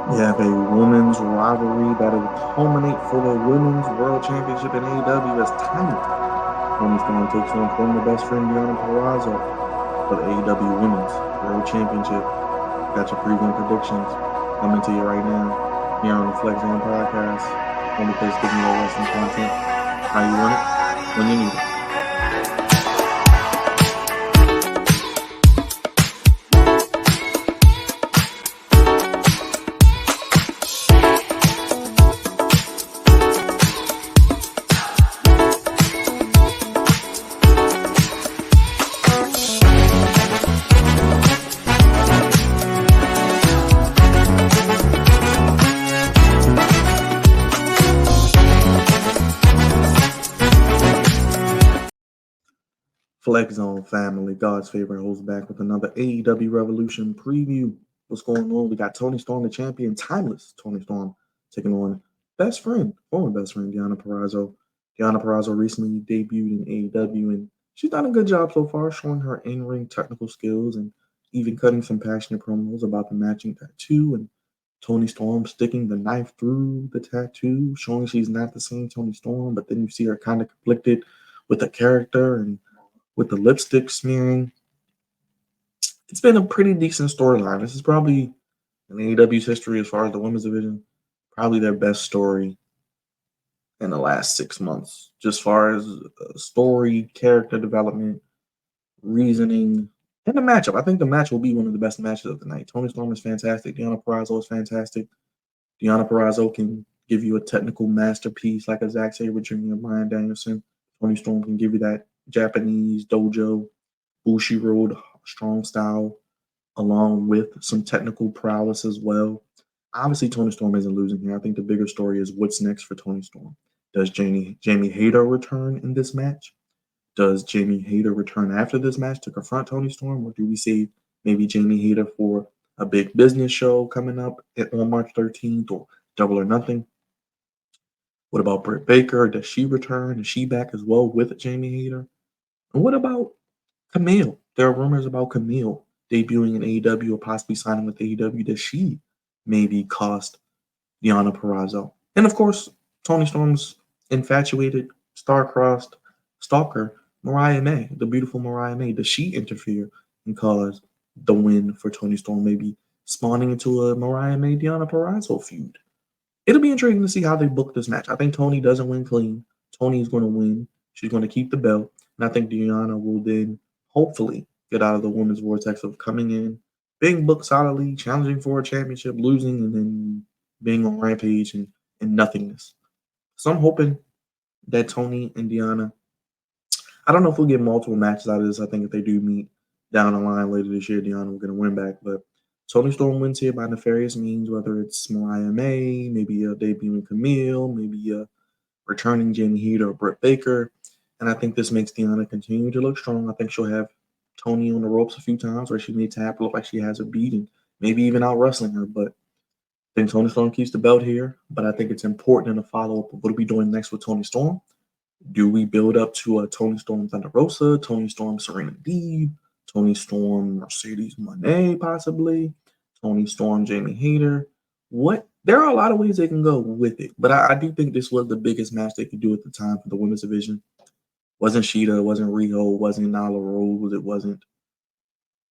We have a women's rivalry that will culminate for the Women's World Championship in AEW as Timeless Toni Storm takes on former best friend Deonna Purrazzo for the AEW Women's World Championship. Got your preview and predictions coming to you right now here on the Flex Zone Podcast. Only place giving you that wrestling content how you want it when you need it. Flex Zone family, God's favorite host, back with another AEW Revolution preview. What's going on? We got Toni Storm, the champion, Timeless Toni Storm, taking on best friend, former best friend, Deonna Purrazzo. Deonna Purrazzo recently debuted in AEW, and she's done a good job so far, showing her in-ring technical skills and even cutting some passionate promos about the matching tattoo and Toni Storm sticking the knife through the tattoo, showing she's not the same Toni Storm, but then you see her kind of conflicted with the character and with the lipstick smearing. It's been a pretty decent storyline. This is probably in AEW's history as far as the women's division, probably their best story in the last 6 months. Just far as story, character development, reasoning, and the matchup. I think the match will be one of the best matches of the night. Toni Storm is fantastic. Deonna Purrazzo is fantastic. Deonna Purrazzo can give you a technical masterpiece like a Zack Sabre Jr., Bryan Danielson. Toni Storm can give you that Japanese dojo, Bushiroad strong style, along with some technical prowess as well. Obviously, Toni Storm isn't losing here. I think the bigger story is what's next for Toni Storm. Does Jamie Hayter return in this match? Does Jamie Hayter return after this match to confront Toni Storm, or do we see maybe Jamie Hayter for a big business show coming up on March 13th or Double or Nothing? What about Britt Baker? Does she return? Is she back as well with Jamie Hayter? And what about Camille? There are rumors about Camille debuting in AEW or possibly signing with AEW. Does she maybe cost Deonna Purrazzo? And of course, Toni Storm's infatuated, star-crossed stalker, Mariah May, the beautiful Mariah May. Does she interfere and cause the win for Toni Storm, maybe spawning into a Mariah May Deonna Purrazzo feud? It'll be intriguing to see how they book this match. I think Toni doesn't win clean. Toni is going to win. She's going to keep the belt. And I think Deonna will then hopefully get out of the women's vortex of coming in, being booked solidly, challenging for a championship, losing, and then being on Rampage and nothingness. So I'm hoping that Toni and Deonna, I don't know if we'll get multiple matches out of this. I think if they do meet down the line later this year, Deonna will get a win back. But Toni Storm wins here by nefarious means, whether it's Mariah May, maybe a debuting Camille, maybe a returning Jamie Hayter or Britt Baker. And I think this makes Deonna continue to look strong. I think she'll have Toni on the ropes a few times where she may tap, look like she has her beat, and maybe even out wrestling her. But I think Toni Storm keeps the belt here. But I think it's important in the follow up of what are we doing next with Toni Storm? Do we build up to a Toni Storm Thunder Rosa, Toni Storm Serena Deeb, Toni Storm Mercedes Moné, possibly, Toni Storm Jamie Hayter? What? There are a lot of ways they can go with it, but I do think this was the biggest match they could do at the time for the women's division. Wasn't Sheeta, wasn't Riho, wasn't Nyla Rose, it wasn't,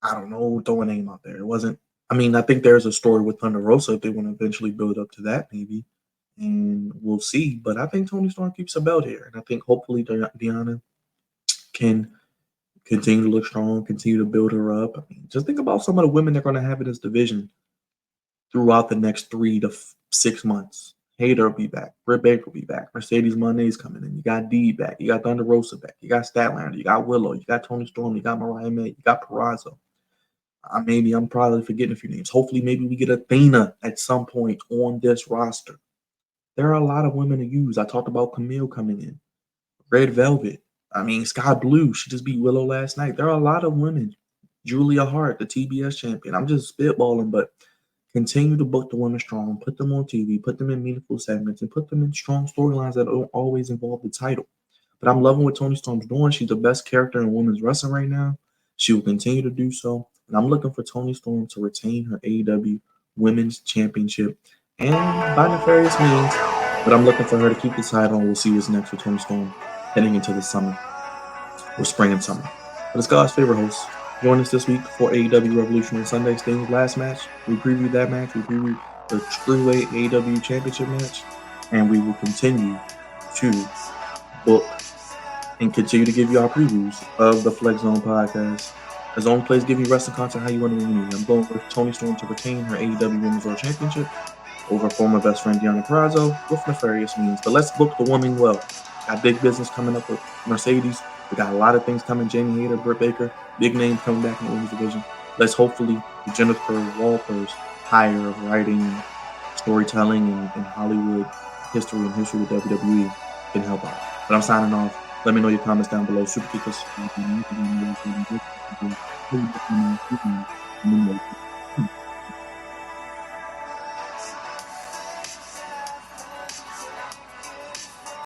I don't know, throw a name out there. It wasn't, I mean, I think there's a story with Thunder Rosa if they want to eventually build up to that, maybe. And we'll see. But I think Toni Storm keeps a belt here. And I think hopefully Deonna can continue to look strong, continue to build her up. I mean, just think about some of the women they're going to have in this division throughout the next 3 to 6 months. Hayter will be back. Britt Baker will be back. Mercedes Moné's coming in. You got Dee back. You got Thunder Rosa back. You got Statlander. You got Willow. You got Toni Storm. You got Mariah May. You got Purrazzo. Maybe I'm probably forgetting a few names. Hopefully, maybe we get Athena at some point on this roster. There are a lot of women to use. I talked about Camille coming in. Red Velvet. I mean, Sky Blue. She just beat Willow last night. There are a lot of women. Julia Hart, the TBS champion. I'm just spitballing, but continue to book the women strong. Put them on TV. Put them in meaningful segments. And put them in strong storylines that don't always involve the title. But I'm loving what Toni Storm's doing. She's the best character in women's wrestling right now. She will continue to do so. And I'm looking for Toni Storm to retain her AEW Women's Championship, and by nefarious means, but I'm looking for her to keep the title, and we'll see what's next for Toni Storm heading into the summer, or spring and summer. But it's God's favorite host. Join us this week for AEW Revolution on Sunday. Sting's last match. We previewed that match. We previewed the Screwweight AEW Championship match, and we will continue to book and continue to give you our previews of the Flex Zone podcast. As always, please give you wrestling content how you want to win. I'm going with Toni Storm to retain her AEW Women's World Championship over former best friend Deonna Purrazzo with nefarious means. But let's book the woman well. Got big business coming up with Mercedes. We got a lot of things coming. Jamie Hayter, Britt Baker, big names coming back in the women's division. Let's hopefully Jennifer Walter's hire of writing, storytelling, and Hollywood history and history with WWE can help out. But I'm signing off. Let me know your comments down below. Super kick us.